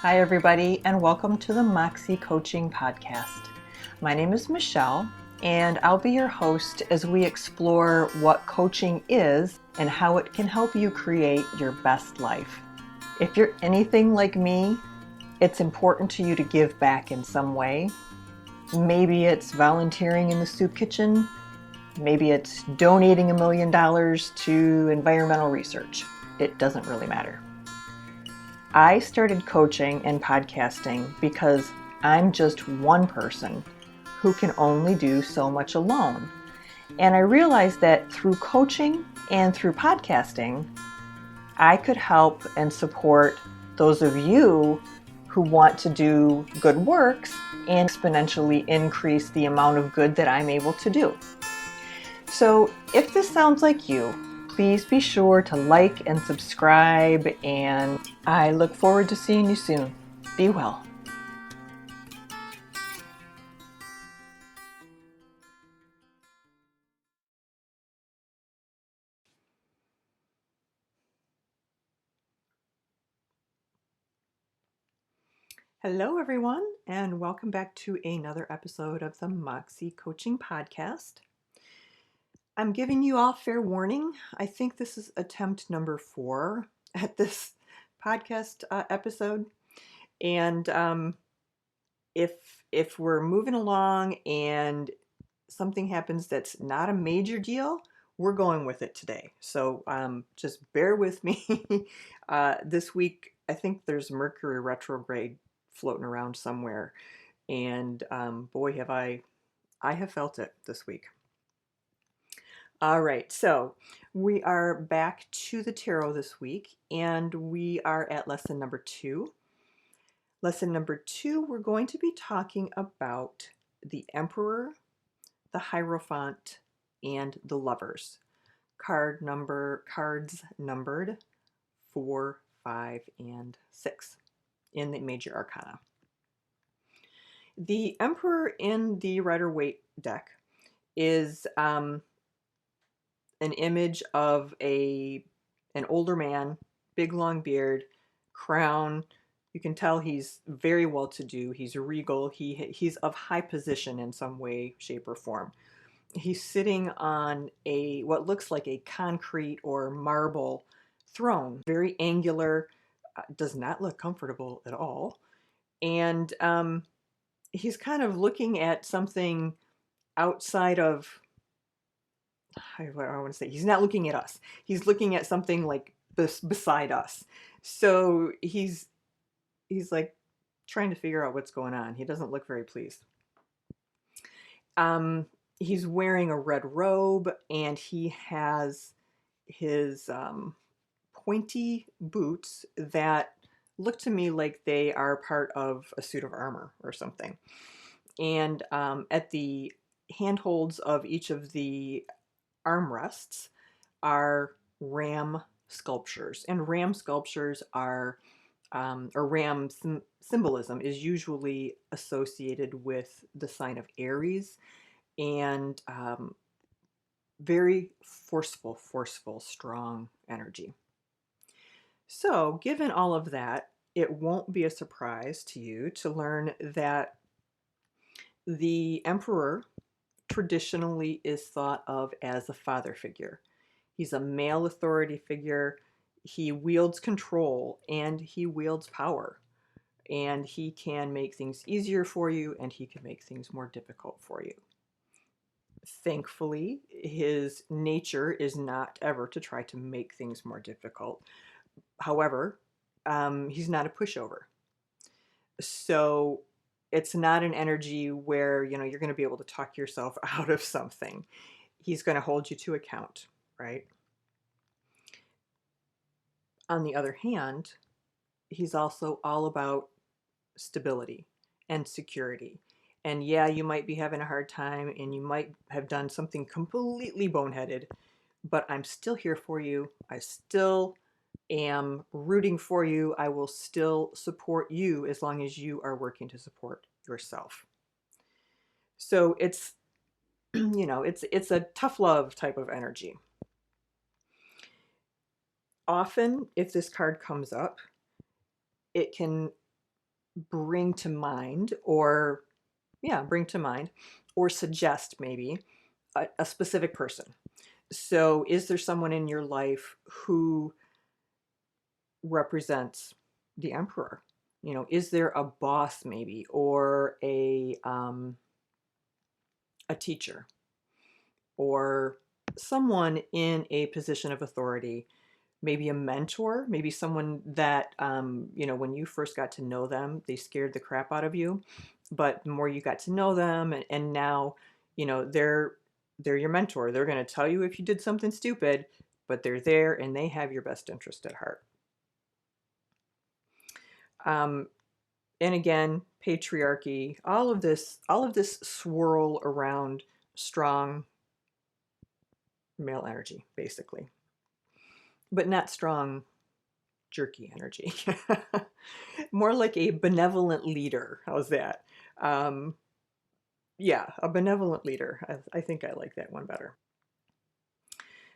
Hi, everybody, and welcome to the Moxxie Coaching podcast. My name is Michele, and I'll be your host as we explore what coaching is and how it can help you create your best life. If you're anything like me, it's important to you to give back in some way. Maybe it's volunteering in the soup kitchen. Maybe it's donating $1 million to environmental research. It doesn't really matter. I started coaching and podcasting because I'm just one person who can only do so much alone. And I realized that through coaching and through podcasting, I could help and support those of you who want to do good works and exponentially increase the amount of good that I'm able to do. So if this sounds like you, please be sure to like and subscribe, and I look forward to seeing you soon. Be well. Hello, everyone, and welcome back to another episode of the Moxxie Coaching podcast. I'm giving you all fair warning. I think this is attempt number 4 at this podcast episode. And if we're moving along and something happens that's not a major deal, we're going with it today. So just bear with me. This week, I think there's Mercury retrograde floating around somewhere. And boy, I have felt it this week. All right, so we are back to the tarot this week, and we are at lesson number 2. Lesson number 2, we're going to be talking about the Emperor, the Hierophant, and the Lovers. Cards numbered 4, 5, and 6 in the Major Arcana. The Emperor in the Rider-Waite deck is an image of an older man, big long beard, crown. You can tell he's very well-to-do. He's regal. He's of high position in some way, shape, or form. He's sitting on what looks like a concrete or marble throne, very angular, does not look comfortable at all. And he's kind of looking at something outside of, I want to say, he's not looking at us. He's looking at something like beside us. So he's like trying to figure out what's going on. He doesn't look very pleased. He's wearing a red robe, and he has his pointy boots that look to me like they are part of a suit of armor or something. And at the handholds of each of the armrests are ram sculptures, and ram sculptures are or ram symbolism is usually associated with the sign of Aries, and very forceful, strong energy. So given all of that, it won't be a surprise to you to learn that the Emperor traditionally is thought of as a father figure. He's a male authority figure. He wields control and he wields power. And he can make things easier for you, and he can make things more difficult for you. Thankfully, his nature is not ever to try to make things more difficult. However, he's not a pushover. So it's not an energy where, you're going to be able to talk yourself out of something. He's going to hold you to account, right? On the other hand, he's also all about stability and security. And yeah, you might be having a hard time and you might have done something completely boneheaded, but I'm still here for you. I still am rooting for you. I will still support you as long as you are working to support yourself. So it's, it's a tough love type of energy. Often, if this card comes up, it can bring to mind or, yeah, bring to mind or suggest maybe a specific person. So, is there someone in your life who represents the emperor? Is there a boss maybe, or a teacher, or someone in a position of authority, maybe a mentor, maybe someone that, when you first got to know them, they scared the crap out of you. But the more you got to know them, and now, they're your mentor. They're going to tell you if you did something stupid, but they're there and they have your best interest at heart. Um, and again, patriarchy, all of this swirl around strong male energy, basically, but not strong jerky energy. More like a benevolent leader. How's that? Um, yeah, a benevolent leader. I think I like that one better.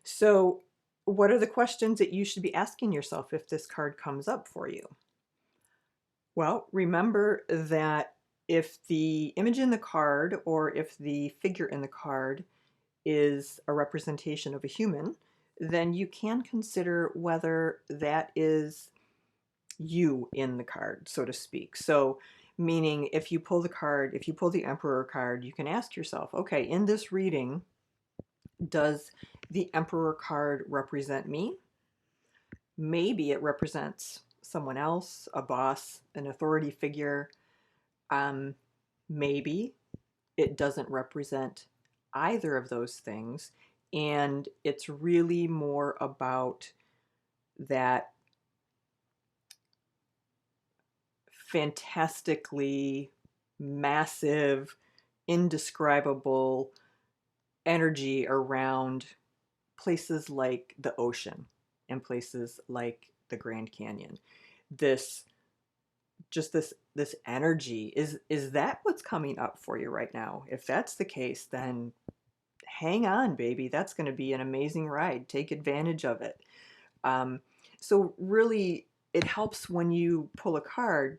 So, what are the questions that you should be asking yourself if this card comes up for you? Well, remember that if the image in the card or if the figure in the card is a representation of a human, then you can consider whether that is you in the card, so to speak. So, meaning if you pull the Emperor card, you can ask yourself, okay, in this reading, does the Emperor card represent me? Maybe it represents someone else, a boss, an authority figure. Um, Maybe it doesn't represent either of those things. And it's really more about that fantastically massive, indescribable energy around places like the ocean and places like the Grand Canyon. This this energy, is that what's coming up for you right now? If that's the case, then hang on, baby. That's going to be an amazing ride. Take advantage of it. Um, so really, it helps when you pull a card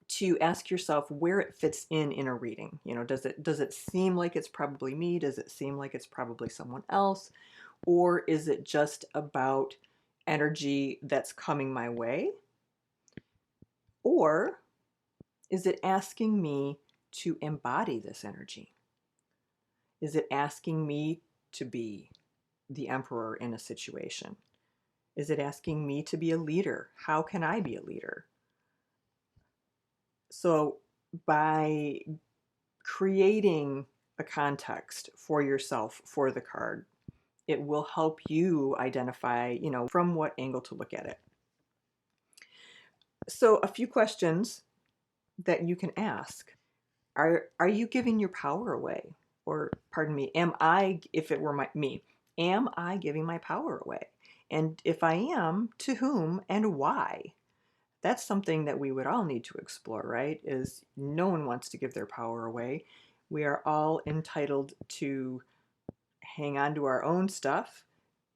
to ask yourself where it fits in a reading. Does it seem like it's probably me? Does it seem like it's probably someone else? Or is it just about energy that's coming my way? Or is it asking me to embody this energy? Is it asking me to be the emperor in a situation? Is it asking me to be a leader? How can I be a leader? So, by creating a context for yourself for the card, it will help you identify, from what angle to look at it. So, a few questions that you can ask. Are you giving your power away? Or pardon me, if it were me, am I giving my power away? And if I am, to whom and why? That's something that we would all need to explore, right? Is no one wants to give their power away. We are all entitled to hang on to our own stuff,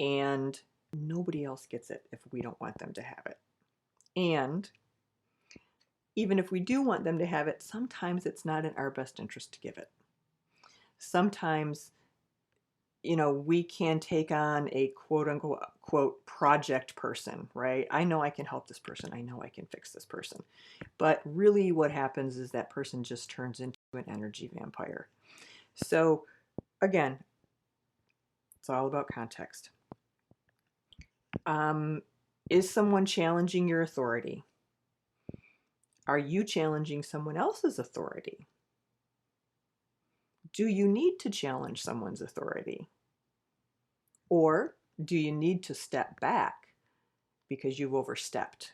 and nobody else gets it if we don't want them to have it. And even if we do want them to have it, sometimes it's not in our best interest to give it. Sometimes, we can take on a quote unquote quote project person, right? I know I can help this person. I know I can fix this person. But really, what happens is that person just turns into an energy vampire. So, again, it's all about context. Is someone challenging your authority? Are you challenging someone else's authority? Do you need to challenge someone's authority? Or do you need to step back because you've overstepped?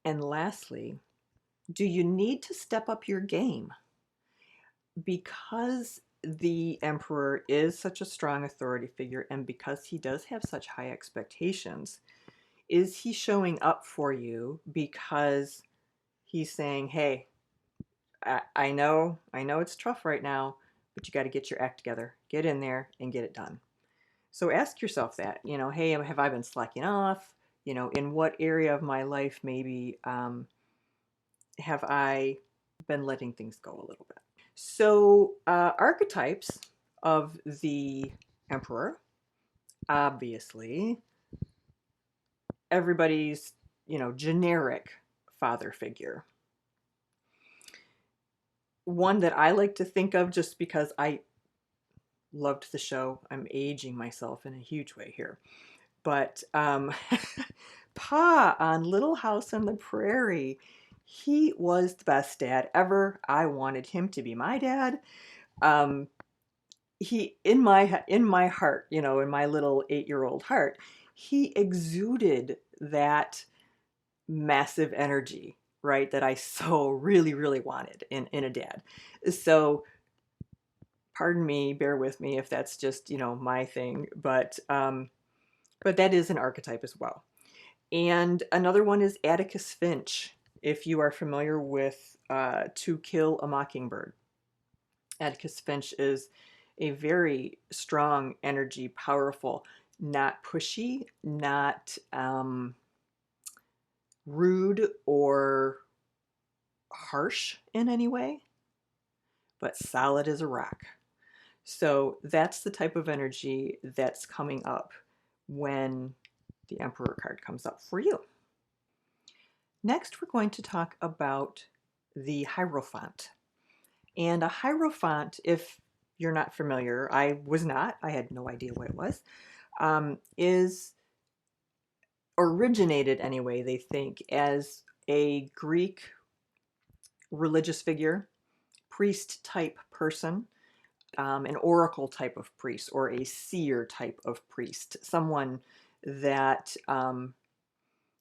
And lastly, do you need to step up your game? Because the emperor is such a strong authority figure and because he does have such high expectations, is he showing up for you because he's saying, hey, I know it's tough right now, but you got to get your act together, get in there and get it done. So ask yourself that, hey, have I been slacking off? In what area of my life maybe have I been letting things go a little bit? So, archetypes of the emperor, obviously, everybody's, generic father figure. One that I like to think of just because I loved the show. I'm aging myself in a huge way here. But Pa on Little House on the Prairie, he was the best dad ever. I wanted him to be my dad. Um, he in my heart, in my little 8-year-old heart, he exuded that massive energy, right? That I so really, really wanted in a dad. So pardon me, bear with me if that's just, my thing, but that is an archetype as well. And another one is Atticus Finch, if you are familiar with To Kill a Mockingbird. Atticus Finch is a very strong energy, powerful, not pushy, not rude or harsh in any way, but solid as a rock. So that's the type of energy that's coming up when the Emperor card comes up for you. Next, we're going to talk about the Hierophant. And a Hierophant, if you're not familiar, I was not, I had no idea what it was, is originated anyway, they think, as a Greek religious figure, priest type person, an oracle type of priest, or a seer type of priest, someone that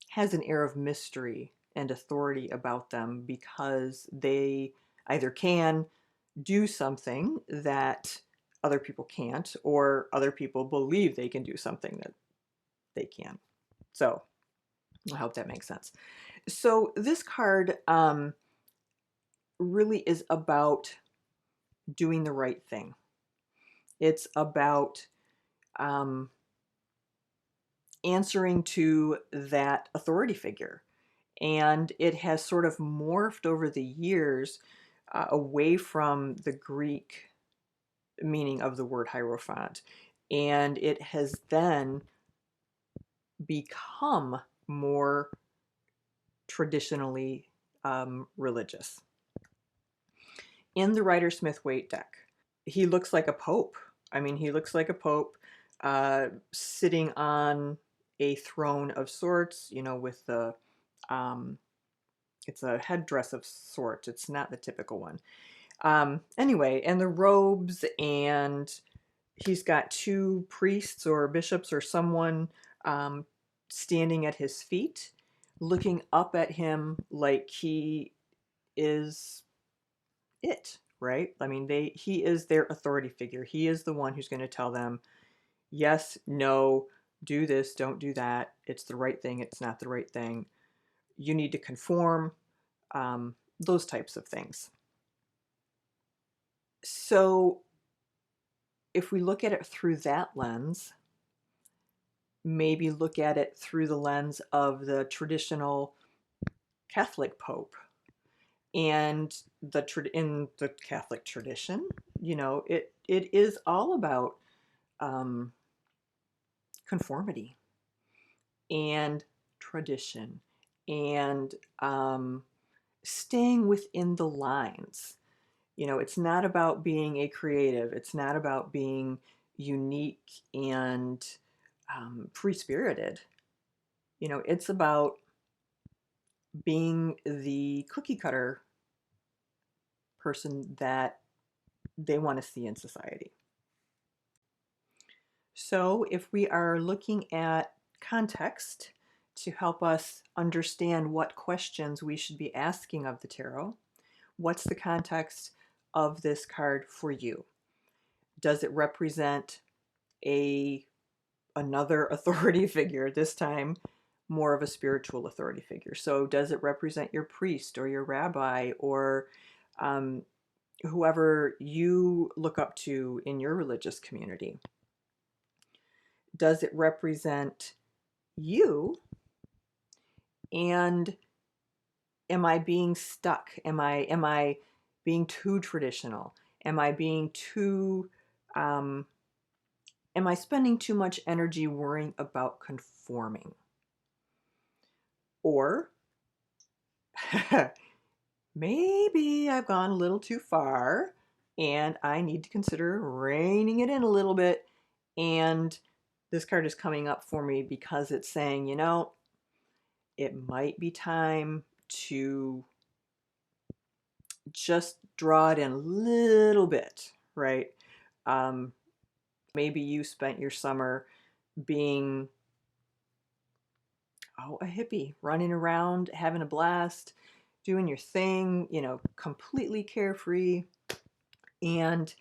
has an air of mystery and authority about them because they either can do something that other people can't, or other people believe they can do something that they can. So I hope that makes sense. So this card really is about doing the right thing. It's about um, answering to that authority figure. And it has sort of morphed over the years away from the Greek meaning of the word Hierophant. And it has then become more traditionally religious. In the Rider Smith Waite deck, he looks like a pope. I mean, he looks like a pope sitting on a throne of sorts, with the, it's a headdress of sorts. It's not the typical one. Anyway, and the robes, and he's got two priests or bishops or someone standing at his feet, looking up at him like he is it, right? I mean, he is their authority figure. He is the one who's going to tell them, yes, no, do this, don't do that. It's the right thing. It's not the right thing. You need to conform. Those types of things. So if we look at it through that lens, maybe look at it through the lens of the traditional Catholic Pope. And in the Catholic tradition, it is all about conformity and tradition and staying within the lines. It's not about being a creative. It's not about being unique and free-spirited. It's about being the cookie cutter person that they want to see in society. So if we are looking at context to help us understand what questions we should be asking of the tarot, what's the context of this card for you? Does it represent another authority figure, this time more of a spiritual authority figure? So does it represent your priest or your rabbi or whoever you look up to in your religious community? Does it represent you? And am I being stuck? Am I being too traditional? Am I being too um, am I spending too much energy worrying about conforming? Or maybe I've gone a little too far and I need to consider reining it in a little bit. And this card is coming up for me because it's saying, it might be time to just draw it in a little bit, right? Um, Maybe you spent your summer being, a hippie, running around, having a blast, doing your thing, completely carefree. And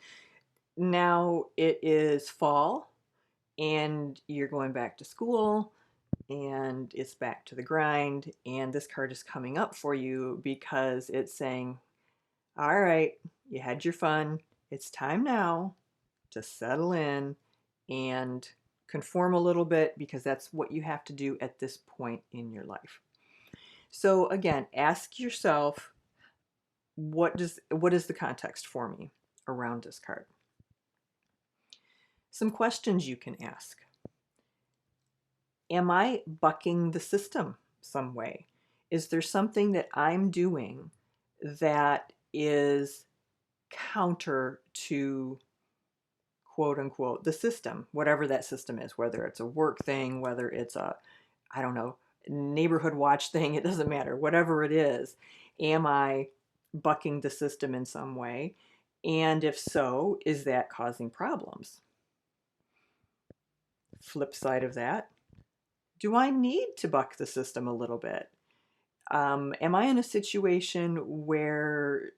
now it is fall and you're going back to school and it's back to the grind. And this card is coming up for you because it's saying, all right, you had your fun. It's time now to settle in and conform a little bit because that's what you have to do at this point in your life. So again, ask yourself, what is the context for me around this card? Some questions you can ask. Am I bucking the system some way? Is there something that I'm doing that is counter to quote unquote the system, whatever that system is, whether it's a work thing, whether it's a, I don't know, neighborhood watch thing, it doesn't matter, whatever it is, am I bucking the system in some way? And if so, is that causing problems? Flip side of that, do I need to buck the system a little bit? Am I in a situation where,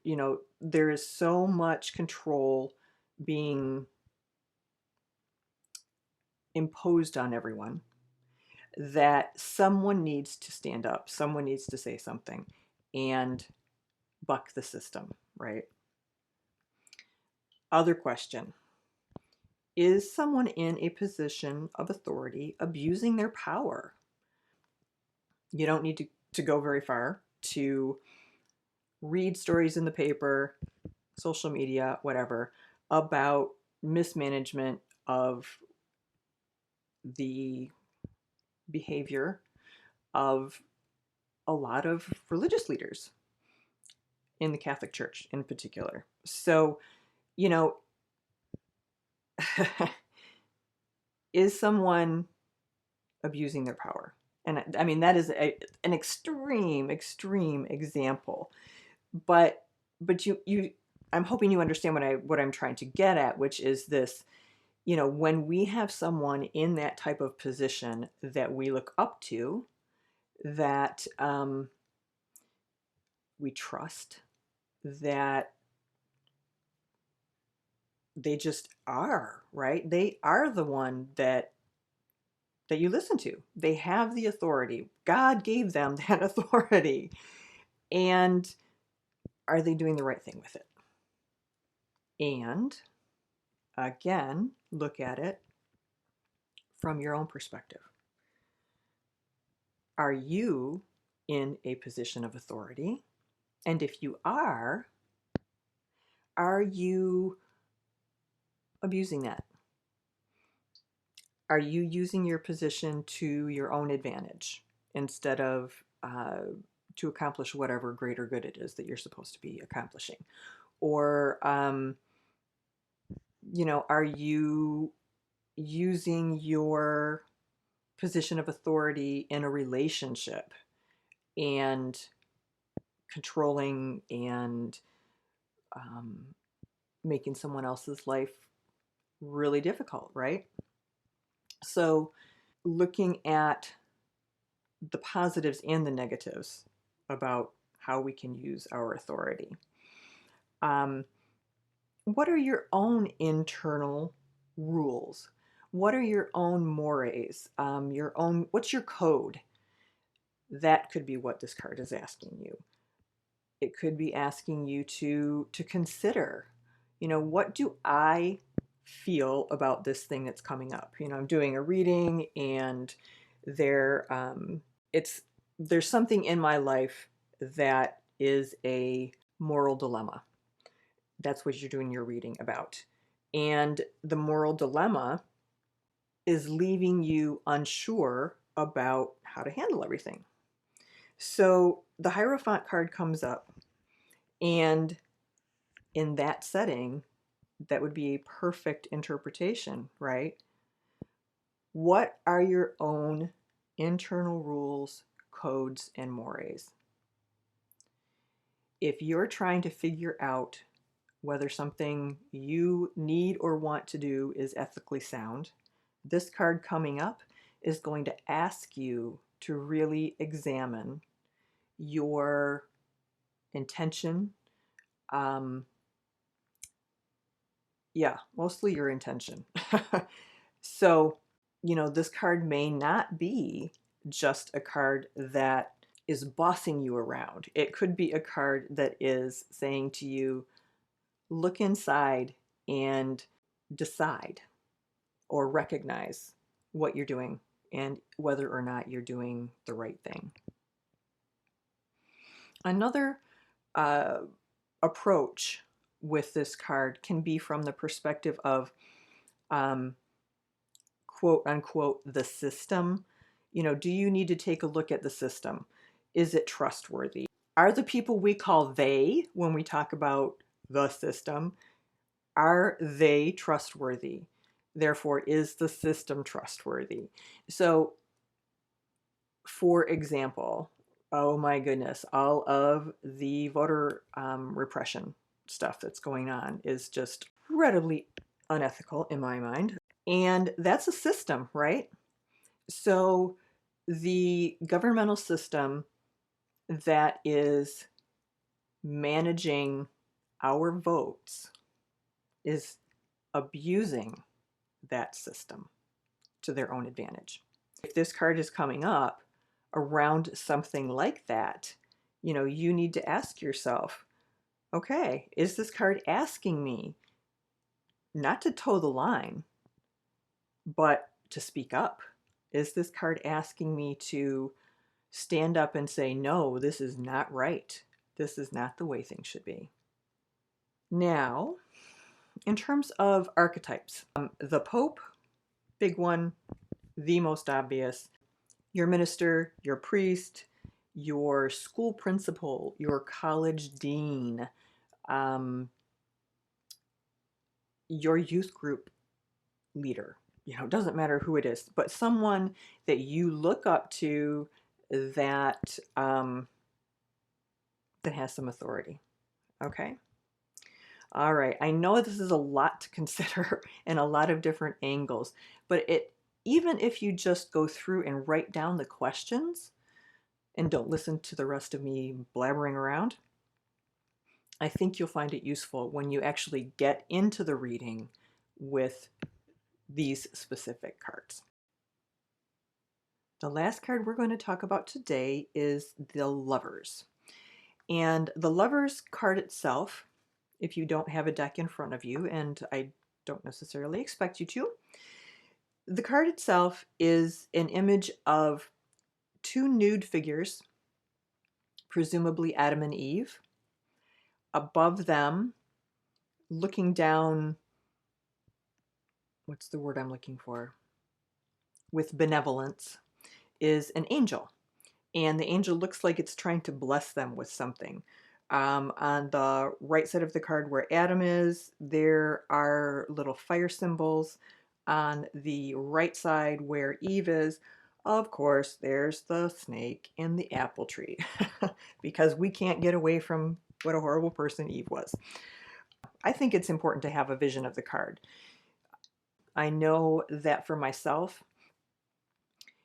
there is so much control being imposed on everyone that someone needs to stand up, someone needs to say something and buck the system, right? Other question. Is someone in a position of authority abusing their power? You don't need to go very far to read stories in the paper, social media, whatever, about mismanagement of the behavior of a lot of religious leaders in the Catholic Church in particular. So, you know, is someone abusing their power? And I mean, that is an extreme example. But I'm hoping you understand what I'm trying to get at, which is this, when we have someone in that type of position that we look up to, that we trust, that they just are, right? They are the one that you listen to. They have the authority. God gave them that authority. And are they doing the right thing with it? And again, look at it from your own perspective. Are you in a position of authority? And if you are you abusing that? Are you using your position to your own advantage instead of to accomplish whatever greater good it is that you're supposed to be accomplishing? Or, are you using your position of authority in a relationship and controlling and making someone else's life really difficult, right? So, looking at the positives and the negatives about how we can use our authority. What are your own internal rules? What are your own mores? What's your code? That could be what this card is asking you. It could be asking you to consider, what do I feel about this thing that's coming up? I'm doing a reading and there it's there's something in my life that is a moral dilemma. That's what you're doing your reading about. And the moral dilemma is leaving you unsure about how to handle everything. So the Hierophant card comes up, and in that setting, that would be a perfect interpretation, right? What are your own internal rules, codes, and mores? If you're trying to figure out whether something you need or want to do is ethically sound, this card coming up is going to ask you to really examine your intention. Mostly your intention. So, this card may not be just a card that is bossing you around. It could be a card that is saying to you, look inside and decide or recognize what you're doing and whether or not you're doing the right thing. Another approach with this card can be from the perspective of quote unquote the system. Do you need to take a look at the system? Is it trustworthy? Are the people we call they when we talk about the system, are they trustworthy? Therefore, is the system trustworthy? So, for example, oh my goodness, all of the voter repression stuff that's going on is just incredibly unethical in my mind. And that's a system, right? So the governmental system that is managing our votes is abusing that system to their own advantage. If this card is coming up around something like that, you need to ask yourself, okay, is this card asking me not to toe the line, but to speak up? Is this card asking me to stand up and say, no, this is not right. This is not the way things should be. Now, in terms of archetypes, the Pope, big one, the most obvious, your minister, your priest, your school principal, your college dean, your youth group leader. It doesn't matter who it is, but someone that you look up to that that has some authority. Okay. All right. I know this is a lot to consider and a lot of different angles, but even if you just go through and write down the questions and don't listen to the rest of me blabbering around, I think you'll find it useful when you actually get into the reading with these specific cards. The last card we're going to talk about today is the Lovers. And the Lovers card itself, if you don't have a deck in front of you, and I don't necessarily expect you to, the card itself is an image of two nude figures, presumably Adam and Eve. Above them, looking down, what's the word I'm looking for? With benevolence, is an angel. And the angel looks like it's trying to bless them with something. On the right side of the card where Adam is, there are little fire symbols. On the right side where Eve is, of course, there's the snake and the apple tree because we can't get away from what a horrible person Eve was. I think it's important to have a vision of the card. I know that for myself,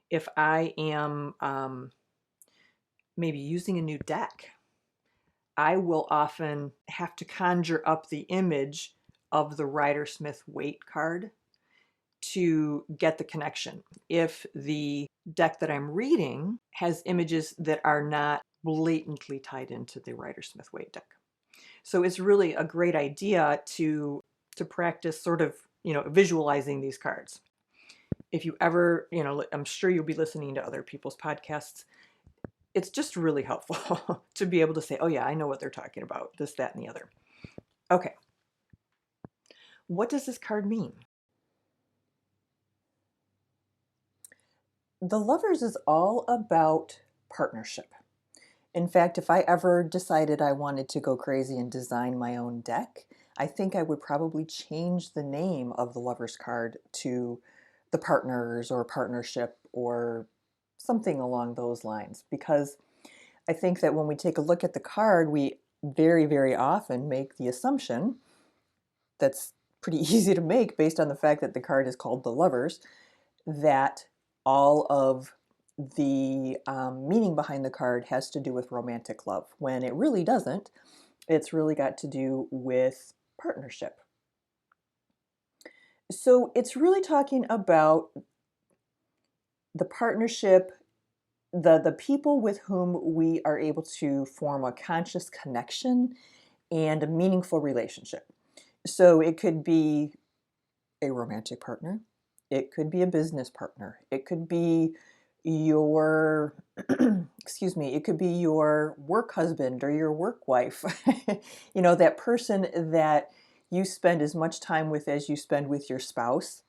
if I am maybe using a new deck, I will often have to conjure up the image of the Rider-Smith Waite card to get the connection. If the deck that I'm reading has images that are not blatantly tied into the Rider-Smith Waite deck. So it's really a great idea to practice sort of, visualizing these cards. If you ever, I'm sure you'll be listening to other people's podcasts. it's just really helpful to be able to say, oh yeah, I know what they're talking about, this, that, and the other. Okay. What does this card mean? The Lovers is all about partnership. In fact, if I ever decided I wanted to go crazy and design my own deck, I think I would probably change the name of the Lovers card to the Partners or Partnership or something along those lines. Because I think that when we take a look at the card, we very, very often make the assumption that's pretty easy to make based on the fact that the card is called the Lovers, that all of the meaning behind the card has to do with romantic love, when it really doesn't. It's really got to do with partnership. So it's really talking about the partnership, the people with whom we are able to form a conscious connection and a meaningful relationship. So it could be a romantic partner, it could be a business partner, it could be your excuse me, it could be your work husband or your work wife. You know, that person that you spend as much time with as you spend with your spouse,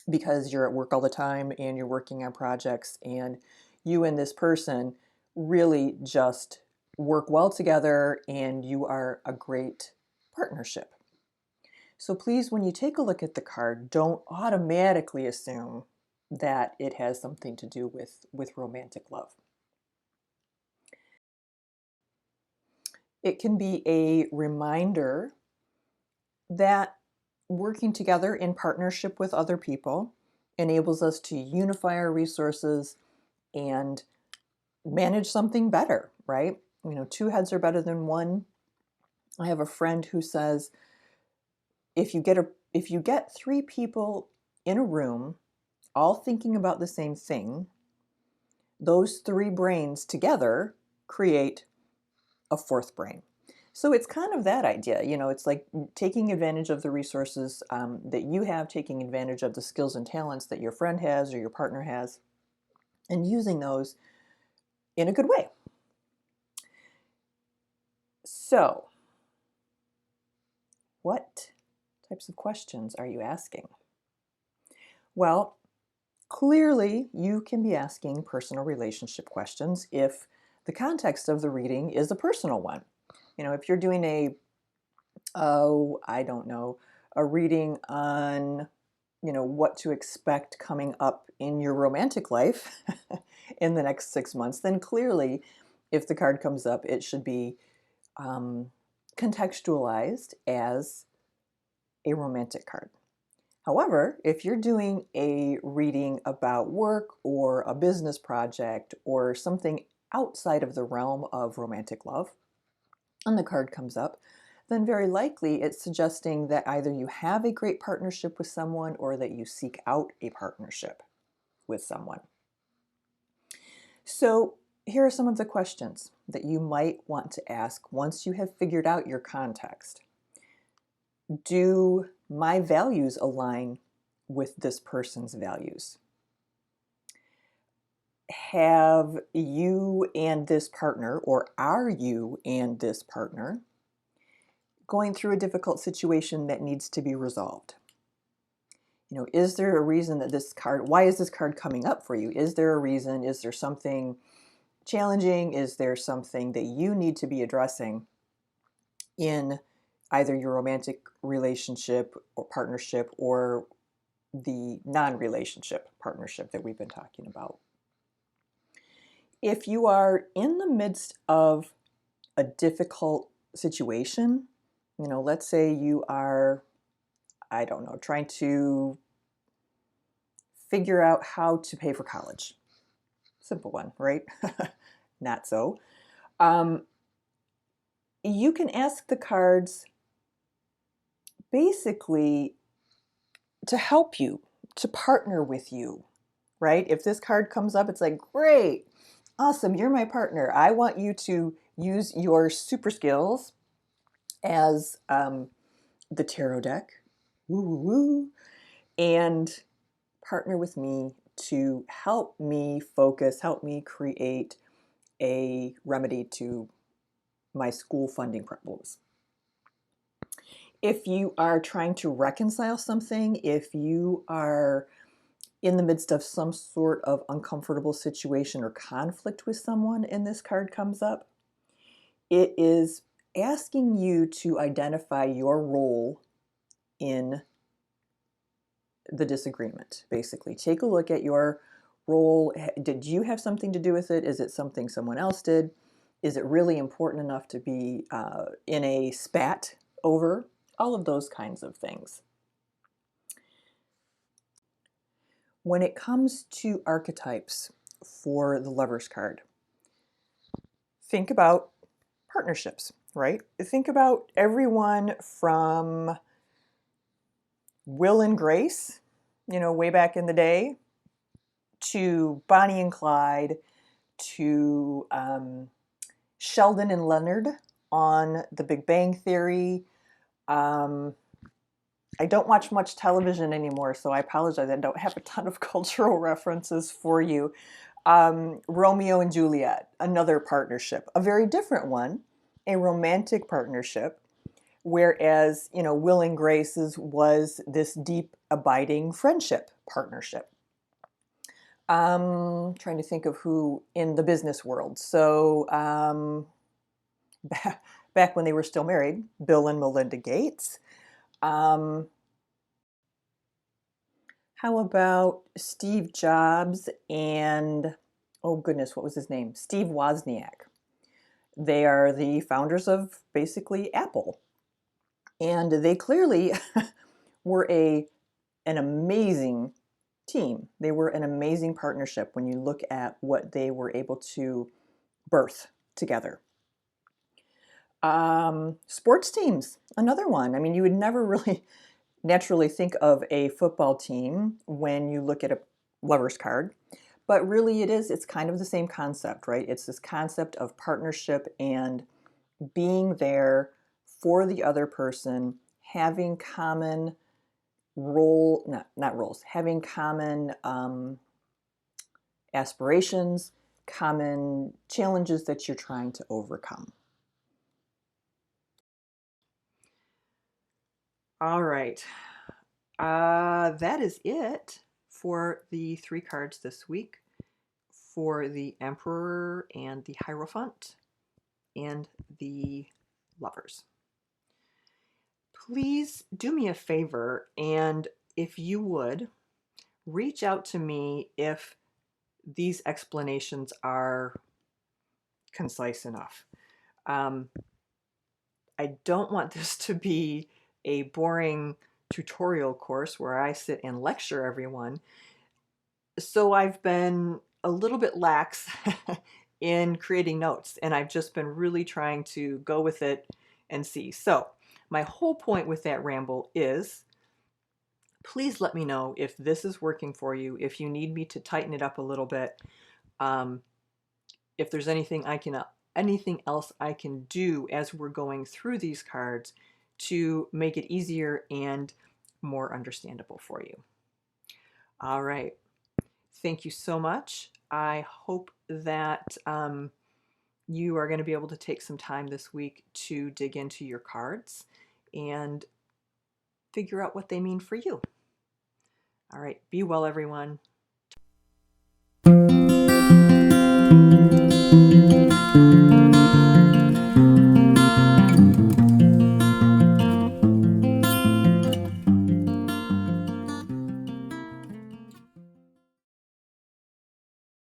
because you're at work all the time and you're working on projects, and you and this person really just work well together and you are a great partnership. So please, when you take a look at the card, don't automatically assume that it has something to do with romantic love. It can be a reminder that working together in partnership with other people enables us to unify our resources and manage something better, right? You know, two heads are better than one. I have a friend who says if you get three people in a room all thinking about the same thing, those three brains together create a fourth brain. So it's kind of that idea, you know, it's like taking advantage of the resources that you have, taking advantage of the skills and talents that your friend has or your partner has, and using those in a good way. So, what types of questions are you asking? Well, clearly you can be asking personal relationship questions if the context of the reading is a personal one. You know, if you're doing I don't know, a reading on, you know, what to expect coming up in your romantic life in the next 6 months, then clearly, if the card comes up, it should be contextualized as a romantic card. However, if you're doing a reading about work or a business project or something outside of the realm of romantic love, and the card comes up, then very likely it's suggesting that either you have a great partnership with someone or that you seek out a partnership with someone. So here are some of the questions that you might want to ask once you have figured out your context. Do my values align with this person's values? Have you and this partner, or are you and this partner, going through a difficult situation that needs to be resolved? You know, is there a reason that why is this card coming up for you? Is there a reason? Is there something challenging? Is there something that you need to be addressing in either your romantic relationship or partnership or the non-relationship partnership that we've been talking about? If you are in the midst of a difficult situation, you know, let's say you are, I don't know, trying to figure out how to pay for college. Simple one, right? Not so. You can ask the cards basically to help you, to partner with you, right? If this card comes up, it's like, great, awesome, you're my partner. I want you to use your super skills as the tarot deck, woo, woo, woo, and partner with me to help me focus, help me create a remedy to my school funding problems. If you are trying to reconcile something, if you are in the midst of some sort of uncomfortable situation or conflict with someone, and this card comes up, it is asking you to identify your role in the disagreement. Basically, take a look at your role. Did you have something to do with it? Is it something someone else did? Is it really important enough to be in a spat over? All of those kinds of things. When it comes to archetypes for the Lovers card, think about partnerships, right? Think about everyone from Will and Grace, way back in the day, to Bonnie and Clyde, to Sheldon and Leonard on The Big Bang Theory. I don't watch much television anymore, so I apologize. I don't have a ton of cultural references for you. Romeo and Juliet, another partnership, a very different one, a romantic partnership, whereas, Will and Grace's was this deep, abiding friendship partnership. Trying to think of who in the business world. So back when they were still married, Bill and Melinda Gates. How about Steve Jobs and, oh goodness, what was his name? Steve Wozniak. They are the founders of basically Apple. And they clearly were an amazing team. They were an amazing partnership when you look at what they were able to birth together. Sports teams, another one. I mean, you would never really naturally think of a football team when you look at a Lover's card, but really it's kind of the same concept, right? It's this concept of partnership and being there for the other person, having common having common aspirations, common challenges that you're trying to overcome. All right. That is it for the 3 cards this week for the Emperor and the Hierophant and the Lovers. Please do me a favor, and if you would, reach out to me if these explanations are concise enough. I don't want this to be a boring tutorial course where I sit and lecture everyone. So I've been a little bit lax in creating notes, and I've just been really trying to go with it and see. So my whole point with that ramble is, please let me know if this is working for you, if you need me to tighten it up a little bit, if there's anything else I can do as we're going through these cards to make it easier and more understandable for you. All right. Thank you so much. I hope that you are going to be able to take some time this week to dig into your cards and figure out what they mean for you. All right. Be well, everyone.